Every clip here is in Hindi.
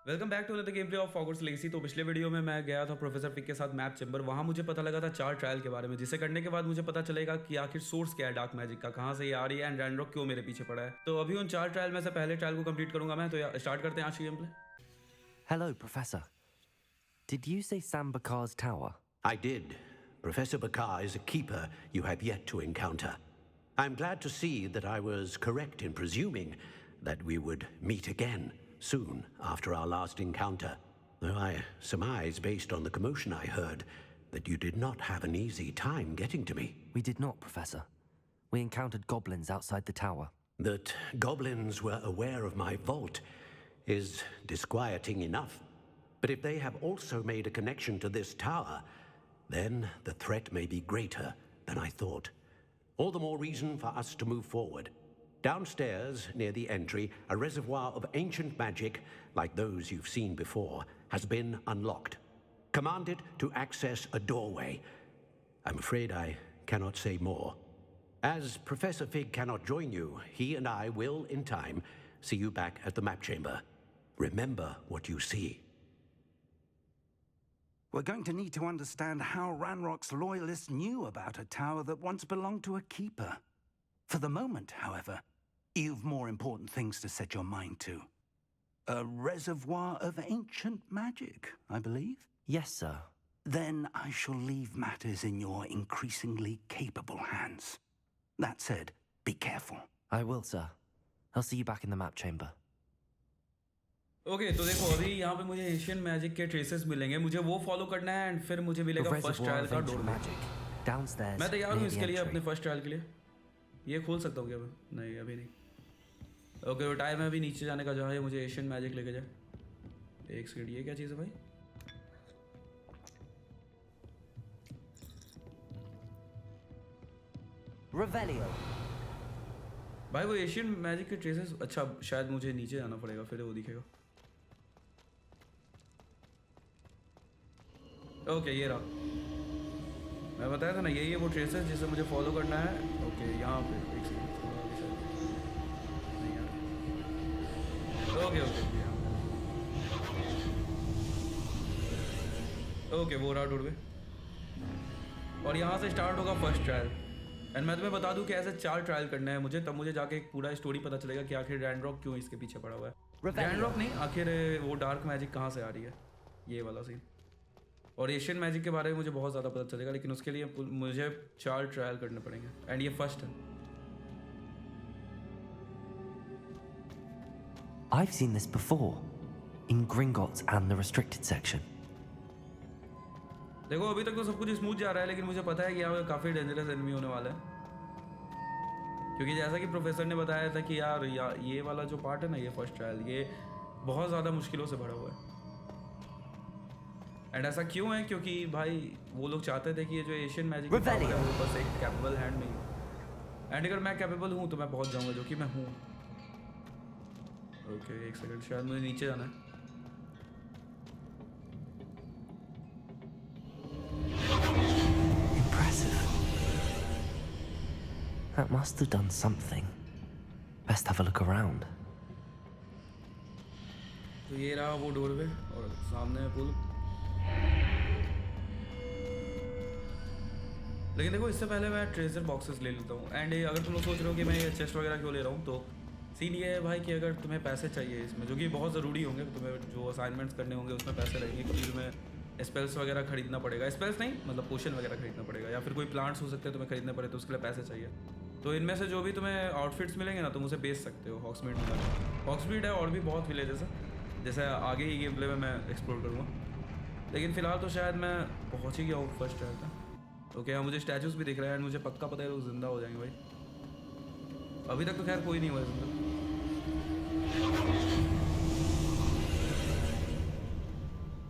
Welcome back to another game play of Hogwarts legacy. तो पिछले वीडियो में मैं गया था प्रोफेसर फिक के साथ मैप चैम्बर। वहाँ मुझे पता लगा था 4 ट्रायल के बारे में, जिसे करने के बाद मुझे पता चलेगा कि आखिर सोर्स क्या है डार्क मैजिक का, कहाँ से ये आ रही है एंड रैंडरॉक क्यों मेरे पीछे पड़ा है। तो अभी उन 4 ट्रायल में से पहले ट्रायल को कंप्लीट करूंगा मैं। तो स्टार्ट करते हैं आज की game play. Hello, Professor. Did you say Sam Bakar's tower? I did. Professor Bakar is a keeper you have yet to encounter. I'm glad to see that I was correct in presuming that we would meet again soon after our last encounter, though I surmise, based on the commotion I heard, that you did not have an easy time getting to me. We did not, Professor. We encountered goblins outside the tower. That goblins were aware of my vault is disquieting enough. But if they have also made a connection to this tower, then the threat may be greater than I thought. All the more reason for us to move forward. Downstairs, near the entry, a reservoir of ancient magic, like those you've seen before, has been unlocked. Command it to access a doorway. I'm afraid I cannot say more. As Professor Fig cannot join you, he and I will, in time, see you back at the map chamber. Remember what you see. We're going to need to understand how Ranrock's loyalists knew about a tower that once belonged to a keeper. For the moment, however, you've more important things to set your mind to. A reservoir of ancient magic, I believe? Yes, sir. Then I shall leave matters in your increasingly capable hands. That said, be careful. I will, sir. I'll see you back in the map chamber. Okay तो देखो अभी यहाँ पे मुझे एशियन मैजिक के ट्रेसेस मिलेंगे, मुझे वो फॉलो करना है एंड फिर मुझे The मिलेगा फर्स्ट reservoir ट्रायल of का ancient डोर। magic. Downstairs. मैं तैयार हूँ near the इसके लिए, entry. अपने फर्स्ट ट्रायल के लिए। ये खोल सकता हूँ क्या मैं? नहीं अभी नहीं। ओके वो टाइम है अभी नीचे जाने का, जहाँ ये मुझे एशियन मैजिक लेके जाए। एक सेकंड, ये क्या चीज़ है भाई? Revelio. भाई वो एशियन मैजिक के ट्रेसेस, अच्छा शायद मुझे नीचे जाना पड़ेगा फिर वो दिखेगा। ओके ये रहा, मैं बताया था ना यही है वो ट्रेसेस जिसे मुझे फॉलो करना है। ओके यहाँ पे एक सेकंड, नहीं यार। ओके ओके वो रहा डोरवे, और यहाँ से स्टार्ट होगा फर्स्ट ट्रायल। एंड मैं तुम्हें बता दूं कि ऐसे 4 ट्रायल करना है मुझे, तब मुझे जाके एक पूरा स्टोरी पता चलेगा कि आखिर रैंडरॉक क्यों इसके पीछे पड़ा हुआ है। रैंडरॉक नहीं, आखिर वो डार्क मैजिक कहाँ से आ रही है, ये वाला सीन। और एशियन मैजिक के बारे में मुझे बहुत ज़्यादा पता चलेगा, लेकिन उसके लिए मुझे 4 ट्रायल करने पड़ेंगे एंड ये फर्स्ट है। I've seen this before. In Gringotts and the restricted section. देखो अभी तक तो सब कुछ स्मूथ जा रहा है, लेकिन मुझे पता है कि यहाँ पे काफ़ी डेंजरस एनिमी होने वाला है, क्योंकि जैसा कि प्रोफेसर ने बताया था कि यार ये वाला जो पार्ट है ना, ये फर्स्ट ट्रायल, ये बहुत ज़्यादा मुश्किलों से भरा हुआ है। एंड ऐसा क्यों है? क्योंकि भाई वो लोग चाहते थे कि ये जो एशियन मैजिक है वो बस एक कैपेबल हैंड में ही, एंड अगर मैं कैपेबल हूँ तो मैं पहुँच जाऊँगा, जो कि मैं हूँ। ओके एक सेकंड, शायद मुझे नीचे जाना है। That must have done something. Best have a look around. तो ये रहा वो डोरवे और सामने है पुल। लेकिन देखो इससे पहले मैं ट्रेजर बॉक्सेस ले लेता हूँ। एंड अगर तुम लोग सोच रहे हो कि मैं ये चेस्ट वगैरह क्यों ले रहा हूँ, तो सीन ये है भाई कि अगर तुम्हें पैसे चाहिए इसमें, जो कि बहुत ज़रूरी होंगे, तुम्हें जो असाइनमेंट्स करने होंगे उसमें पैसे लगेंगे, क्योंकि तुम्हें स्पेल्स वगैरह खरीदना पड़ेगा। स्पेल्स नहीं मतलब पोशन वगैरह खरीदना पड़ेगा, या फिर कोई प्लांट्स हो सकते हैं तुम्हें खरीदने पड़े, तो उसके लिए पैसे चाहिए। तो इनमें से जो भी तुम्हें आउटफिट्स मिलेंगे ना, तुम उसे बेच सकते हो हॉक्समीड में। हॉक्समीड है और भी बहुत विलेजेस है, जैसे आगे ही गेम प्ले में मैं एक्सप्लोर करूँगा, लेकिन फ़िलहाल तो शायद मैं पहुँच ही गया हूँ फर्स्ट ट्रायल तक। ओके यहाँ मुझे स्टैचूज भी दिख रहे हैं, मुझे पक्का पता है लोग जिंदा हो जाएंगे भाई। अभी तक तो खैर कोई नहीं हुआ जिंदा।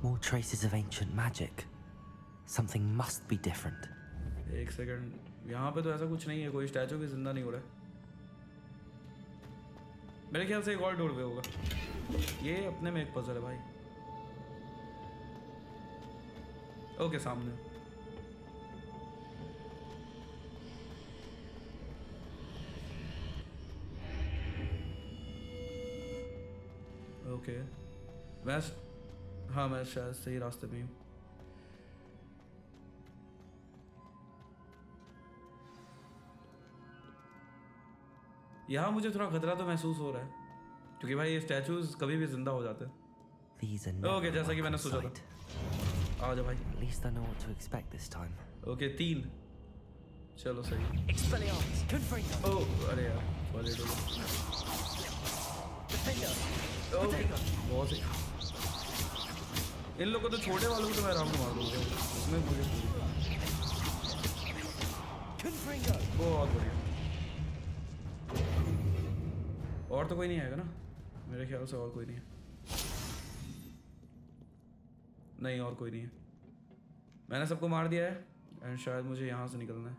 More traces of ancient magic. Something must be different. एक सेकंड, यहाँ पे तो ऐसा कुछ नहीं है, कोई स्टैचू भी जिंदा नहीं हो रहा है। मेरे ख्याल से एक और डोरवे होगा, ये अपने में एक पजल है भाई। ओके सामने ओके मैं हाँ मैं शायद सही रास्ते पे हूँ। यहाँ मुझे थोड़ा खतरा तो महसूस हो रहा है क्योंकि भाई ये स्टैचूज कभी भी जिंदा हो जाते हैं। These are never ओके जैसा कि a मैंने welcome सोचा था। sight. आ जा भाई। At least I know what to expect this time. Okay 3 चलो सही। Expelliarmus, Confringo, ओ अरे यार सॉरी डो। Defender, ओके बहुत सही। इन लोगों को तो छोटे वालों को तो मैं आराम से मार दूंगा उसमें मुझे Confringo. बहुत बढ़िया। और तो कोई नहीं आएगा ना मेरे ख्याल से, और कोई नहीं है। नहीं और कोई नहीं है। मैंने सबको मार दिया है एंड शायद मुझे यहाँ से निकलना है।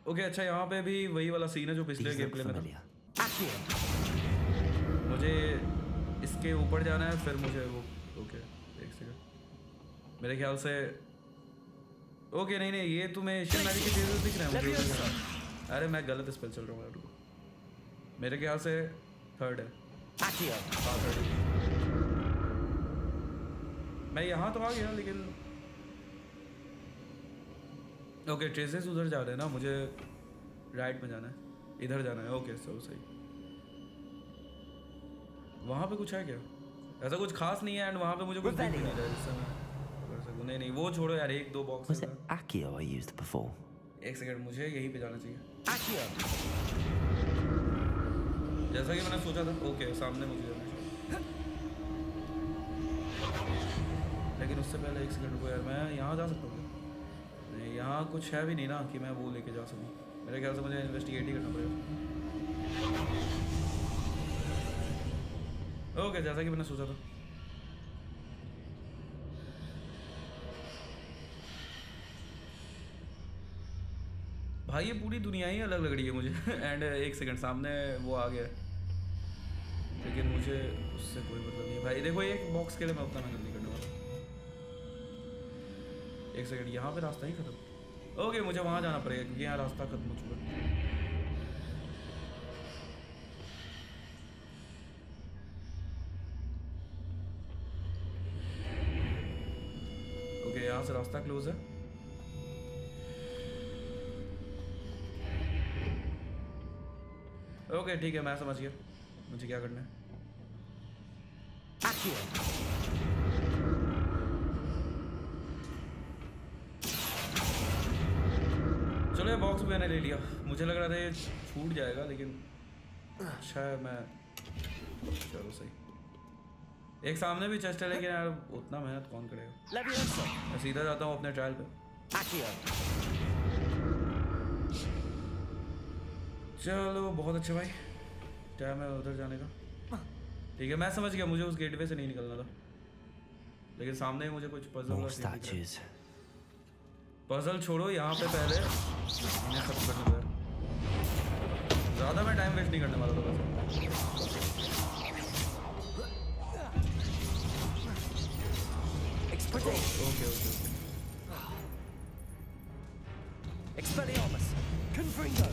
ओके अच्छा यहाँ पे भी वही वाला सीन है जो पिछले These गेम look प्ले में था। familiar. Accio. मुझे इसके ऊपर जाना है फिर मुझे वो ओके एक सेकंड मेरे ख्याल से ओके नहीं नहीं ये तुम्हें एशियन मैजिक के चीजें दिख रहे हैं मुझे ऊपर जाना है। अरे मैं गलत स्पेल चल रहा हूँ यार मेरे ख्याल से 3rd है। Accio. हाँ 3rd मैं यहाँ तो आ गया लेकिन ओके ट्रेसेस उधर जा रहे हैं ना मुझे राइट में जाना है इधर जाना है। ओके सब सही। वहाँ पे कुछ है क्या? ऐसा कुछ खास नहीं है एंड वहाँ पे मुझे कुछ दिख नहीं रहा है जिससे मैं कर सकूँ। नहीं नहीं वो छोड़ो यार 1-2 box Was it Accio I used before? एक सेकंड मुझे यहीं पे जाना चाहिए Accio. जैसा कि मैंने सोचा था। ओके सामने मुझे जाना चाहिए लेकिन उससे पहले एक सेकंड रुको यार मैं यहाँ जा सकता हूँ क्या? नहीं यहाँ कुछ है भी नहीं ना कि मैं वो लेके जा सकूँ। मेरे ख्याल से मुझे इन्वेस्टिगेट ही करना पड़ेगा। ओके जैसा कि मैंने सोचा था। भाई ये पूरी दुनिया ही अलग लग रही है मुझे एंड एक सेकंड सामने वो आ गया लेकिन मुझे उससे कोई मतलब नहीं। भाई देखो एक बॉक्स के लिए मैं उतना मेहनत नहीं करने वाला। एक सेकंड यहाँ पे रास्ता ही खत्म। ओके मुझे वहाँ जाना पड़ेगा क्योंकि यहाँ रास्ता खत्म हो चुका है। ओके यहाँ से रास्ता क्लोज है। ओके ठीक है मैं समझ गया मुझे क्या करना है। Accio. चलो ये बॉक्स मैंने ले लिया। मुझे लग रहा था ये छूट जाएगा लेकिन अच्छा है मैं चलो सही। एक सामने भी चेस्ट है लेकिन यार उतना मेहनत कौन करेगा। Leviosa. मैं सीधा जाता हूँ अपने ट्रायल पे। Accio. चलो बहुत अच्छा भाई टाइम है उधर जाने का। ठीक है मैं समझ गया मुझे उस गेटवे से नहीं निकलना था लेकिन सामने ही मुझे कुछ More पजल statues. पजल छोड़ो यहाँ पे पहले इन्हें खत्म करने दो। ज़्यादा मैं टाइम वेस्ट नहीं करने वाला था बस। Expedite. Okay okay okay Expelliarmus. Confringo.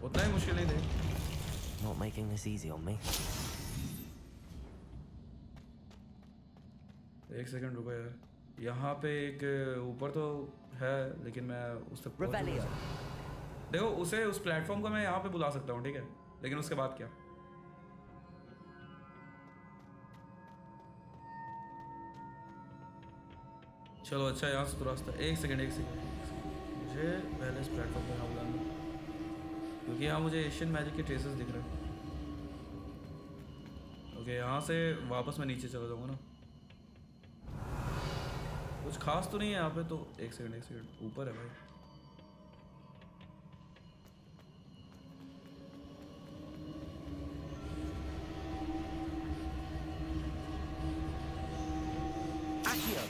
उतना ही मुश्किल नहीं थे। Not making this easy on me. एक सेकंड रुको यार यहाँ पे एक ऊपर तो है लेकिन मैं उस तक पहुंच नहीं Revelio. सकता। देखो उसे उस प्लेटफॉर्म को मैं यहाँ पे बुला सकता हूँ ठीक है लेकिन उसके बाद क्या? चलो अच्छा यहाँ से तो रास्ता। एक सेकंड मुझे पहले इस प्लेटफॉर्म पे यहाँ बुलाना क्योंकि यहाँ मुझे एशियन मैजिक के ट्रेसेस दिख रहे हैं। ओके यहाँ से वापस मैं नीचे चला जाऊँगा ना। कुछ खास तो नहीं है यहाँ पे तो। एक सेकंड ऊपर है भाई। Accio.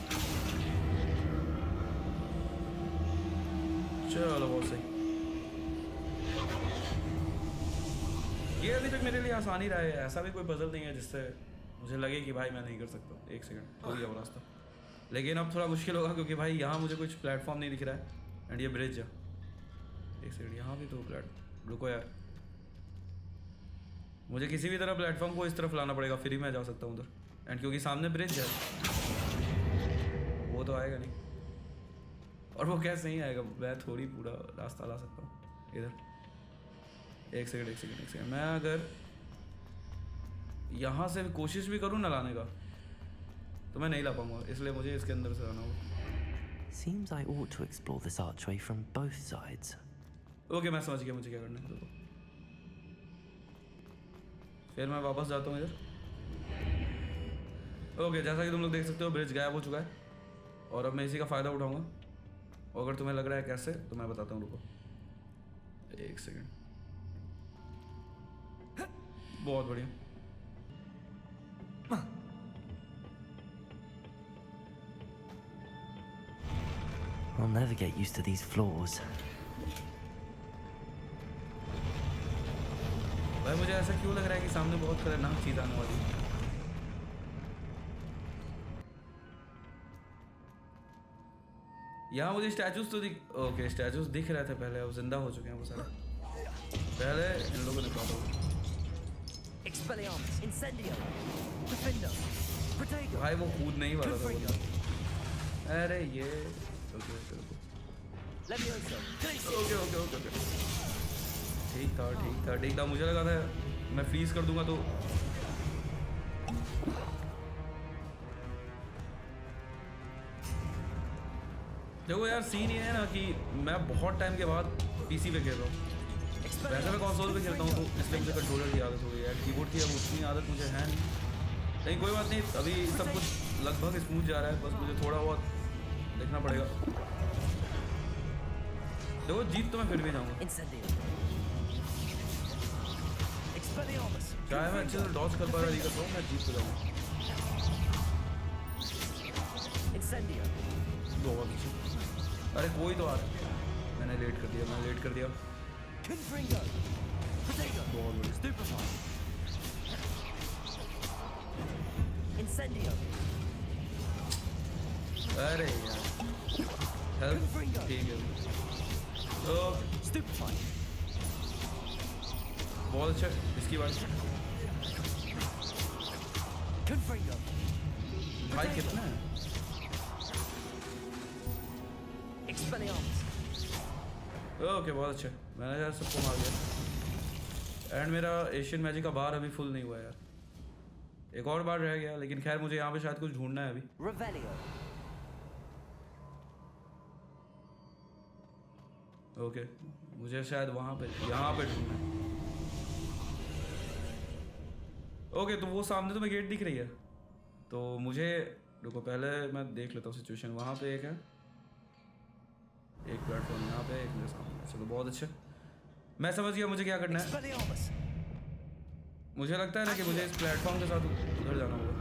चलो बहुत सही। ये अभी तक मेरे लिए आसान ही रहा है। ऐसा भी कोई पजल नहीं है जिससे मुझे लगे कि भाई मैं नहीं कर सकता। एक सेकंड हो गया वो रास्ता लेकिन अब थोड़ा मुश्किल होगा क्योंकि भाई यहाँ मुझे कुछ प्लेटफॉर्म नहीं दिख रहा है एंड ये ब्रिज है। एक सेकंड, यहाँ भी तो रुको यार, मुझे किसी भी तरह प्लेटफॉर्म को इस तरफ लाना पड़ेगा, फिर ही मैं जा सकता हूँ उधर। एंड क्योंकि सामने ब्रिज है, वो तो आएगा नहीं, और वो कैसे नहीं आएगा, मैं थोड़ी पूरा रास्ता ला सकता हूँ इधर। एक सेकंड, मैं अगर यहाँ से कोशिश भी करूँ ना लाने का, तो मैं नहीं ला पाऊंगा, इसलिए मुझे इसके अंदर से आना होगा। Seems I ought to explore this archway from both sides. Okay, मैं समझ गया मुझे क्या करना है। रुको, फिर मैं वापस जाता हूँ इधर। ओके, जैसा कि तुम लोग देख सकते हो, ब्रिज गायब हो चुका है, और अब मैं इसी का फ़ायदा उठाऊंगा। और अगर तुम्हें लग रहा है कैसे, तो मैं बताता हूँ। रुको एक सेकंड। बहुत बढ़िया। I'll never get used to these floors. भाई मुझे ऐसा क्यों लग रहा है कि सामने बहुत खतरनाक चीज़ आने वाली है। यहाँ मुझे स्टैचूज तो ओके, स्टैचूज दिख रहे थे पहले, अब जिंदा हो चुके हैं वो सारे। पहले इन लोगों ने काटा। Expelliarmus, Incendio, Defender, Protego. भाई वो कूद नहीं वाला था वो। अरे ये ओके। Levioso, okay. ठीक था। मुझे लगा था मैं फ्रीज कर दूंगा तो। देखो यार, सीन ये है ना कि मैं बहुत टाइम के बाद पीसी पे खेल रहा हूँ। वैसे मैं कंसोल पे खेलता हूँ, तो इसलिए मुझे कंट्रोलर की आदत हो गई है। कीबोर्ड की अब उतनी आदत मुझे है नहीं। लेकिन कोई बात नहीं, अभी सब कुछ लगभग स्मूथ जा रहा है, बस मुझे थोड़ा बहुत देखना पड़ेगा। देखो, जीत तो मैं फिर भी जाऊँगा। Incendio, Expelliarmus, चाहे मैं अच्छे से डॉज कर पा रहा, नहीं कर पाऊँ, मैं जीत तो जाऊँगा। Incendio, बहुत अच्छी। अरे कोई तो आ रहा है। मैंने लेट कर दिया। Confringo, Protego, बहुत बढ़िया। Stupefy, Incendio, अरे यार, हेल्प ठीक है। तो Stupefy, बहुत अच्छा, इसकी बात। Confringo, भाई कितना है? Expelliarmus, ओके, बहुत अच्छा। मैंने यार सबको मार दिया। एंड मेरा एशियन मैजिक का बार अभी फुल नहीं हुआ यार, एक और बार रह गया। लेकिन खैर, मुझे यहाँ पे शायद कुछ ढूंढना है अभी। Revelio, ओके, मुझे शायद यहाँ पे ढूंढना है। ओके, तो वो सामने तो मैं गेट दिख रही है, तो मुझे रुको, पहले मैं देख लेता हूँ सिचुएशन। वहाँ पे एक है, एक प्लेटफॉर्म यहाँ पे, एक मेरे सामने। चलो बहुत अच्छे, मैं समझ गया मुझे क्या करना है। Expelliarmus, मुझे लगता है ना कि मुझे इस प्लेटफॉर्म के साथ उधर जाना होगा,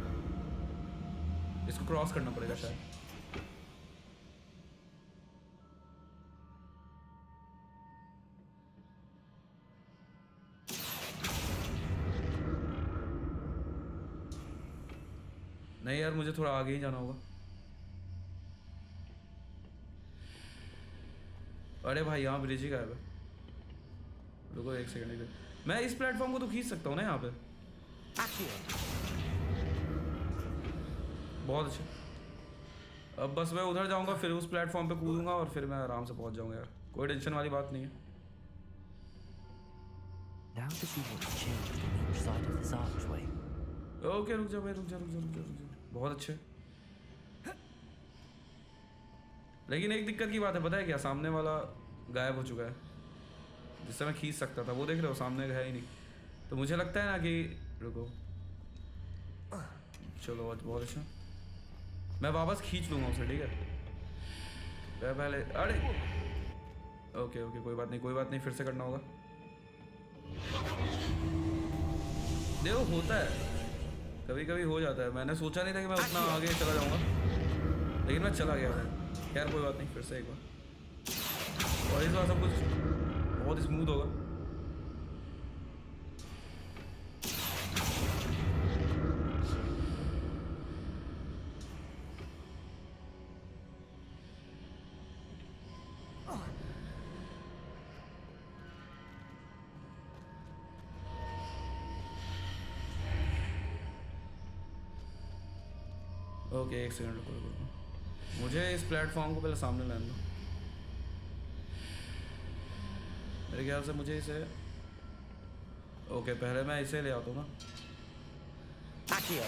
इसको क्रॉस करना पड़ेगा शायद। नहीं यार, मुझे थोड़ा आगे ही जाना होगा। अरे भाई, यहाँ ब्रिज ही गायब है। रुको एक सेकंड इधर, मैं इस प्लेटफॉर्म को तो खींच सकता हूँ ना यहाँ पे। Accio, बहुत अच्छा। अब बस मैं उधर जाऊँगा, फिर उस प्लेटफॉर्म पे कूदूंगा, और फिर मैं आराम से पहुँच जाऊँगा यार। कोई टेंशन वाली बात नहीं है। Now to see what's changed on each side of this archway. Okay, रुक जा भाई, रुक जा। बहुत अच्छे। लेकिन एक दिक्कत की बात है, पता है क्या? सामने वाला गायब हो चुका है, जिससे मैं खींच सकता था। वो देख रहे हो, सामने है ही नहीं। तो मुझे लगता है ना कि रुको, चलो बहुत अच्छा, मैं वापस खींच लूँगा उसे, ठीक है? पहले अरे ओके, कोई बात नहीं, फिर से करना होगा। देखो, होता है, कभी कभी हो जाता है। मैंने सोचा नहीं था कि मैं उतना आगे चला जाऊँगा, लेकिन मैं चला गया था। खैर कोई बात नहीं, फिर से एक बार, और इस बार सब कुछ बहुत स्मूथ होगा। ओके एक सेकंड रुको रुको, मुझे इस प्लेटफॉर्म को पहले सामने लाने दो। मेरे ख्याल से मुझे इसे ओके पहले मैं इसे ले आता हूँ ना। Accio.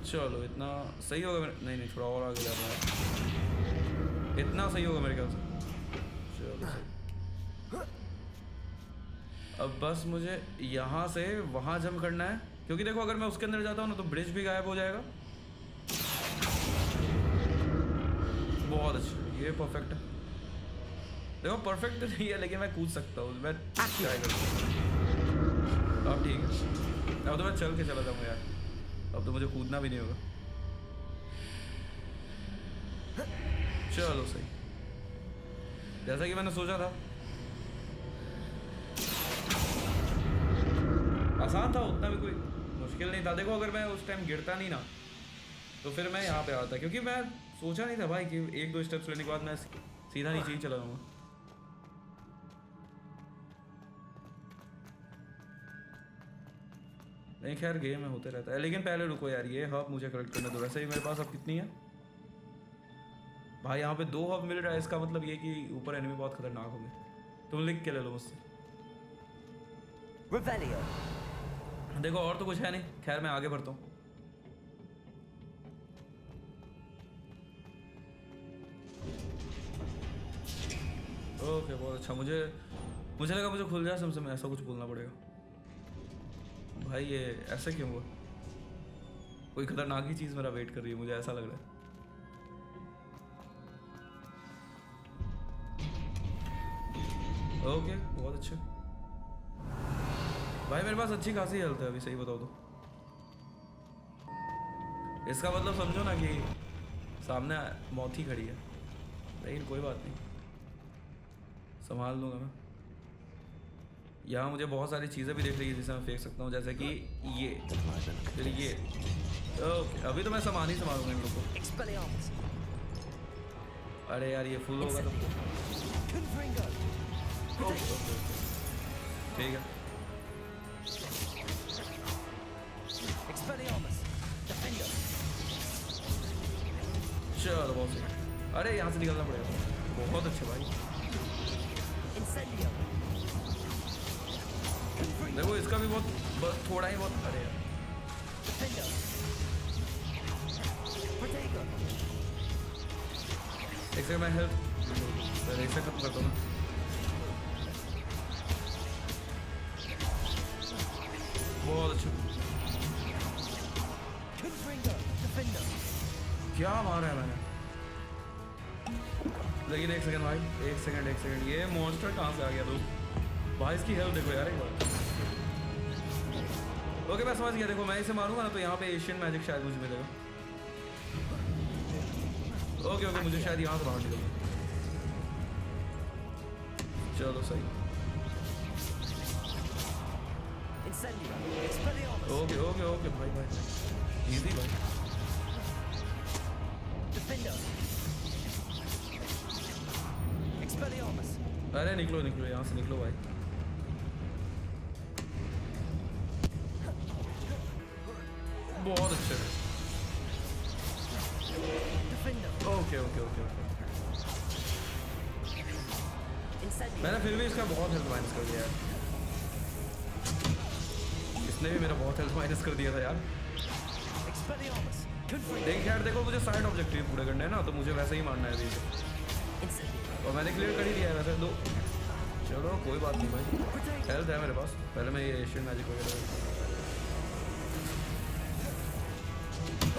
चलो इतना सही होगा नहीं नहीं थोड़ा और आगे जाना है, इतना सही होगा मेरे ख्याल से। चलो सही। अब बस मुझे यहाँ से वहाँ जंप करना है, क्योंकि देखो अगर मैं उसके अंदर जाता हूँ ना तो ब्रिज भी गायब हो जाएगा। बहुत अच्छा, ये परफेक्ट है। देखो परफेक्ट तो नहीं है लेकिन मैं कूद सकता हूँ, मैं ट्राई करूँगा। अब ठीक है, अब तो मैं चल के चला जाऊँगा यार, अब तो मुझे कूदना भी नहीं होगा। चलो सही, जैसा कि मैंने सोचा था। आसान था, उतना भी कोई मुश्किल नहीं था। देखो अगर मैं उस टाइम गिरता नहीं ना तो फिर मैं यहाँ पे आता, क्योंकि मैं सोचा नहीं था भाई कि एक दो स्टेप्स लेने के बाद मैं सीधा नीचे ही चला जाऊँगा। नहीं खैर गेम में होते रहता है, लेकिन पहले रुको यार, ये हब मुझे कलेक्ट करने दो। वैसे ही मेरे पास अब कितनी है भाई, यहाँ पे 2 हब मिल रहा है, इसका मतलब ये कि ऊपर एनिमी बहुत खतरनाक होंगे। तुम लिख के ले लो मुझसे। Revelio. देखो और तो कुछ है नहीं, खैर मैं आगे बढ़ता हूँ। ओके बहुत अच्छा, मुझे लगा मुझे खुल जाए समझ में, ऐसा कुछ बोलना पड़ेगा। भाई ये ऐसे क्यों हुआ? कोई खतरनाक ही चीज़ मेरा वेट कर रही है, मुझे ऐसा लग रहा है। ओके बहुत अच्छे भाई, मेरे पास अच्छी खासी हेल्थ है अभी, सही बताओ तो। इसका मतलब समझो ना कि सामने मौत ही खड़ी है, लेकिन कोई बात नहीं, संभाल लूँगा मैं। यहाँ मुझे बहुत सारी चीज़ें भी दिख रही है जिसे मैं फेंक सकता हूँ, जैसे कि ये, फिर ये। ओके अभी तो मैं सामान ही संभालूंगा इन लोग को। Expelliarmus. अरे यार ये फुल होगा तो Confringo. ओके ठीक है। Expelliarmus. Defender. चलो बहुत सही। अरे यहाँ से निकलना पड़ेगा, बहुत अच्छे भाई। Incendio. देखो इसका भी बहुत थोड़ा ही बहुत, अरे यार Defender. Protego. एक सेकंड मैं हेल्थ पहले एक से खत्म करता हूँ ना। बहुत अच्छा, Confringo. Defender. क्या मारा है मैंने। लेकिन एक सेकंड भाई, एक सेकंड, ये मॉन्स्टर कहाँ से आ गया दोस्त? भाई इसकी हेल्थ देखो यार एक बार। ओके मैं समझ गया, देखो मैं इसे मारूंगा ना तो यहाँ पे एशियन मैजिक शायद मुझे मिलेगा। ओके मुझे शायद यहाँ से बाहर निकलना। चलो सही। Incendio. Expelliarmus. ओके भाई इजी भाई। Defender. Expelliarmus. अरे निकलो यहाँ से निकलो भाई। बहुत अच्छे। Defender. Okay Incendio. मैंने फिर भी इसका बहुत हेल्थ माइनस कर दिया है, इसने भी मेरा बहुत हेल्थ माइनस कर दिया था यार। Expelliarmus. Confringo. देख यार देखो मुझे साइड ऑब्जेक्टिव पूरे करने हैं ना, तो मुझे वैसे ही मारना है अभी, Incendio. और मैंने क्लियर कर ही दिया है वैसे दो। चलो कोई बात नहीं भाई, हेल्थ है मेरे पास। पहले मैं ये एशियन मैजिक वगैरह।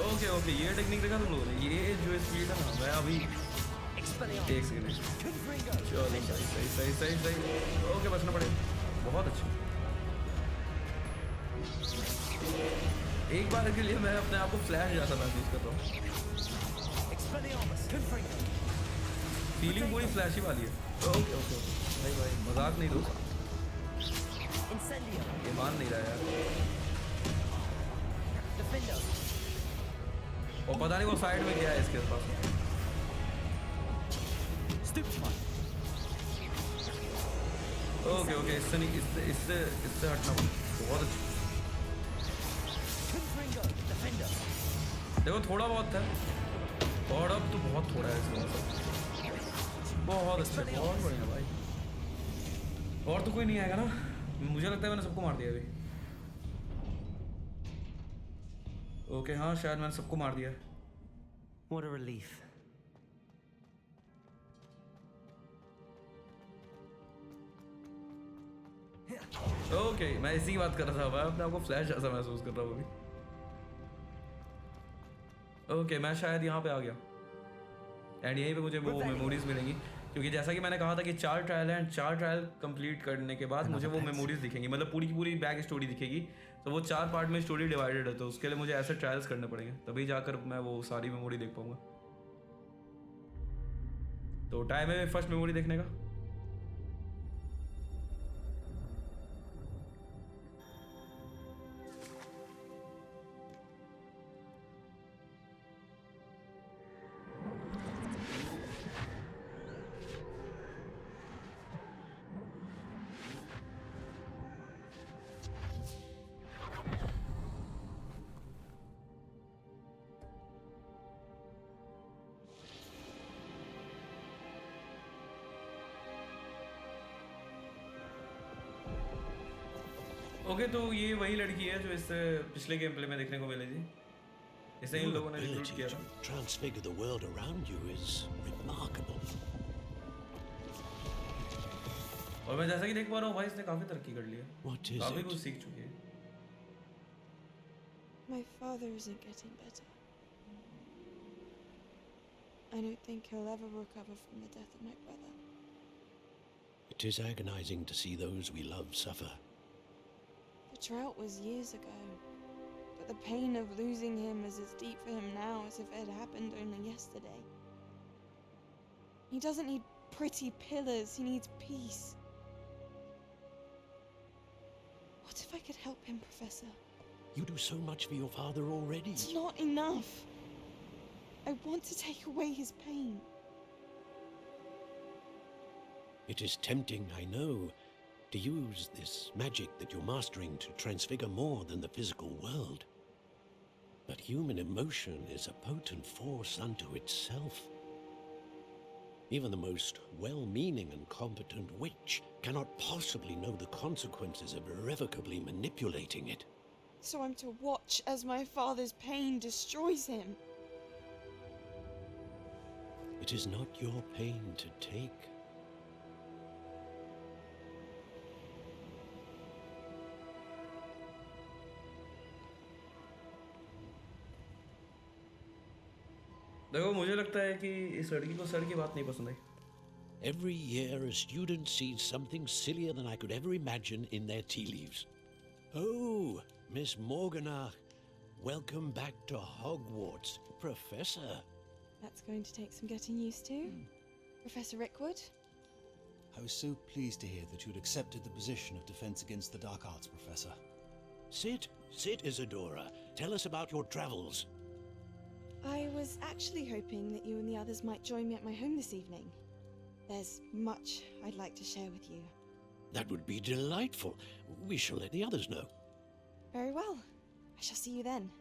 ओके ये टेक्निक देखा तुम लोगों ने, ये जो स्पीड है ना, मैं अभी Expelliarmus. एक सेकंड। Confringo. चलो सही। ओके बचना पड़ेगा, बहुत अच्छा। एक बार के लिए मैं अपने आप को फ्लैश जैसा महसूस कर रहा हूँ, Expelliarmus. Confringo. फीलिंग पूरी फ्लैशी वाली है। ओके भाई मजाक नहीं दोस्त, Incendio. ये मान नहीं रहा यार। Defender. और पता नहीं वो साइड में क्या है इसके पास। Stupefy. ओके इससे हटना पड़ेगा, बहुत अच्छा। Confringo. देखो थोड़ा बहुत है और अब तो बहुत थोड़ा है इसमें सब। बहुत अच्छा, बहुत बढ़िया भाई। और तो कोई नहीं आएगा ना? मुझे लगता है मैंने सबको मार दिया अभी। ओके हाँ, शायद मैंने सबको मार दिया है। What a relief. ओके मैं इसी बात कर रहा था, मैं अपने आपको फ्लैश जैसा महसूस कर रहा हूँ अभी। ओके मैं शायद यहाँ पे आ गया एंड यहीं पे मुझे वो मेमोरीज मिलेंगी, क्योंकि जैसा कि मैंने कहा था कि 4 ट्रायल हैं, 4 ट्रायल कंप्लीट करने के बाद मुझे वो मेमोरीज दिखेंगी, मतलब पूरी की पूरी बैक स्टोरी दिखेगी। तो वो 4 पार्ट में स्टोरी डिवाइडेड है, तो उसके लिए मुझे ऐसे ट्रायल्स करने पड़ेंगे, तभी जाकर मैं वो सारी मेमोरी देख पाऊंगा। तो टाइम है फर्स्ट मेमोरी देखने का। ओके तो ये वही लड़की है जो इससे पिछले गेम प्ले में देखने को मिली थी। इसे इन Your लोगों ने रिक्रूट ability किया to था। transfigure the world around you is remarkable. और मैं जैसा कि देख पा रहा हूँ भाई इसने काफी तरक्की कर ली है, What is काफी it? कुछ सीख चुकी है। My father isn't getting better. I don't think he'll ever recover from the death of my brother. It is agonizing to see those we love suffer. The drought was years ago, but the pain of losing him is as deep for him now as if it had happened only yesterday. He doesn't need pretty pillars, he needs peace. What if I could help him, Professor? You do so much for your father already. It's not enough. I want to take away his pain. It is tempting, I know, to use this magic that you're mastering to transfigure more than the physical world. But human emotion is a potent force unto itself. Even the most well-meaning and competent witch cannot possibly know the consequences of irrevocably manipulating it. So I'm to watch as my father's pain destroys him. It is not your pain to take. देखो मुझे लगता है कि इस लड़की को सर की बात नहीं पसंद आई। Every year a student sees something sillier than I could ever imagine in their tea leaves. Oh, Miss Morgana, welcome back to Hogwarts, Professor. That's going to take some getting used to. Professor Rickwood? I was so pleased to hear that you'd accepted the position of Defense Against the Dark Arts, Professor. Sit, Isadora. Tell us about your travels. I was actually hoping that you and the others might join me at my home this evening. There's much I'd like to share with you. That would be delightful. We shall let the others know. Very well. I shall see you then.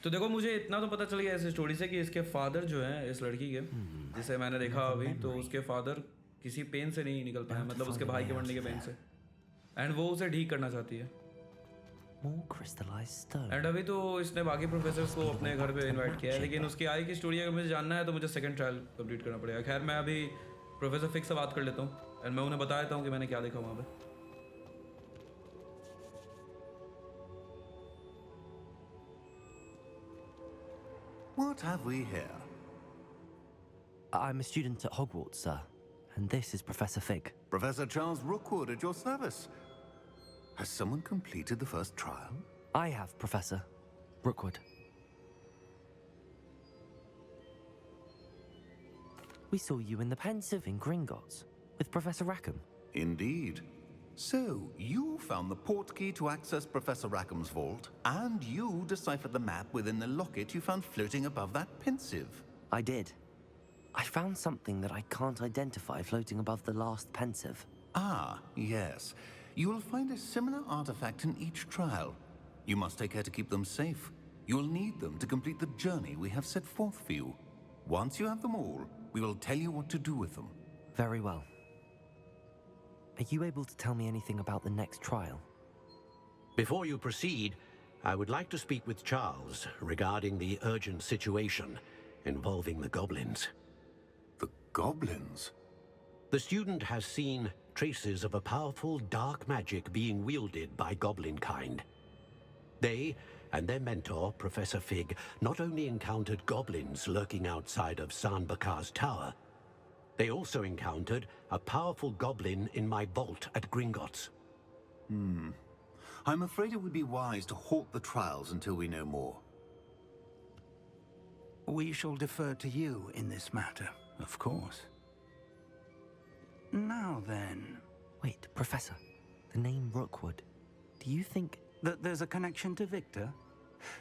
तो देखो मुझे इतना तो पता चल गया इस स्टोरी से कि इसके फादर जो हैं इस लड़की के, जिसे मैंने देखा अभी, तो उसके फादर किसी पेन से नहीं निकल पाए, मतलब उसके भाई के मरने के पेन से, एंड वो उसे ठीक करना चाहती है। More crystallized stone. एंड अभी तो इसने बाकी प्रोफेसर्स को अपने घर पे इनवाइट किया है, लेकिन उसकी आगे की स्टोरी अगर मुझे जानना है तो मुझे सेकंड ट्रायल कंप्लीट करना पड़ेगा। खैर मैं अभी प्रोफेसर फिक्स से बात कर लेता हूँ एंड मैं उन्हें बता देता हूँ कि मैंने क्या देखा वहाँ पे। What have we here? I'm a student at Hogwarts, sir, and this is Professor Fig. Professor Charles Rookwood at your service. Has someone completed the first trial? I have, Professor Rookwood. We saw you in the Pensive in Gringotts with Professor Rackham. Indeed. So, you found the portkey to access Professor Rackham's vault, and you deciphered the map within the locket you found floating above that Pensive. I did. I found something that I can't identify floating above the last Pensive. Ah, yes. You will find a similar artifact in each trial. You must take care to keep them safe. You'll need them to complete the journey we have set forth for you. Once you have them all, we will tell you what to do with them. Very well. Are you able to tell me anything about the next trial? Before you proceed, I would like to speak with Charles regarding the urgent situation involving the goblins. The goblins? The student has seen traces of a powerful dark magic being wielded by goblin kind. They and their mentor, Professor Fig, not only encountered goblins lurking outside of Sanbakar's tower, they also encountered a powerful goblin in my vault at Gringotts. I'm afraid it would be wise to halt the trials until we know more. We shall defer to you in this matter, of course. Now then, Wait, Professor. The name Rookwood. Do you think... that there's a connection to Victor?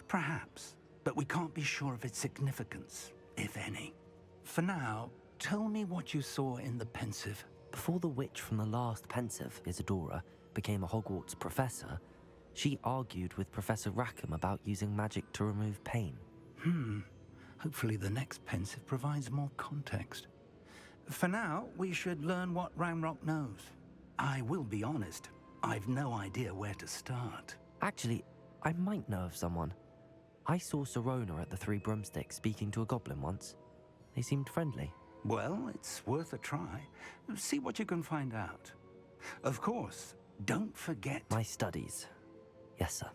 Perhaps, but we can't be sure of its significance, if any. For now, tell me what you saw in the pensive. Before the witch from the last pensive, Isadora, became a Hogwarts professor, she argued with Professor Rackham about using magic to remove pain. Hopefully the next pensive provides more context. For now, we should learn what Ranrock knows. I will be honest, I've no idea where to start. Actually, I might know of someone. I saw Serona at the Three Broomsticks speaking to a goblin once. They seemed friendly. Well, it's worth a try. See what you can find out. Of course, don't forget... My studies. Yes, sir.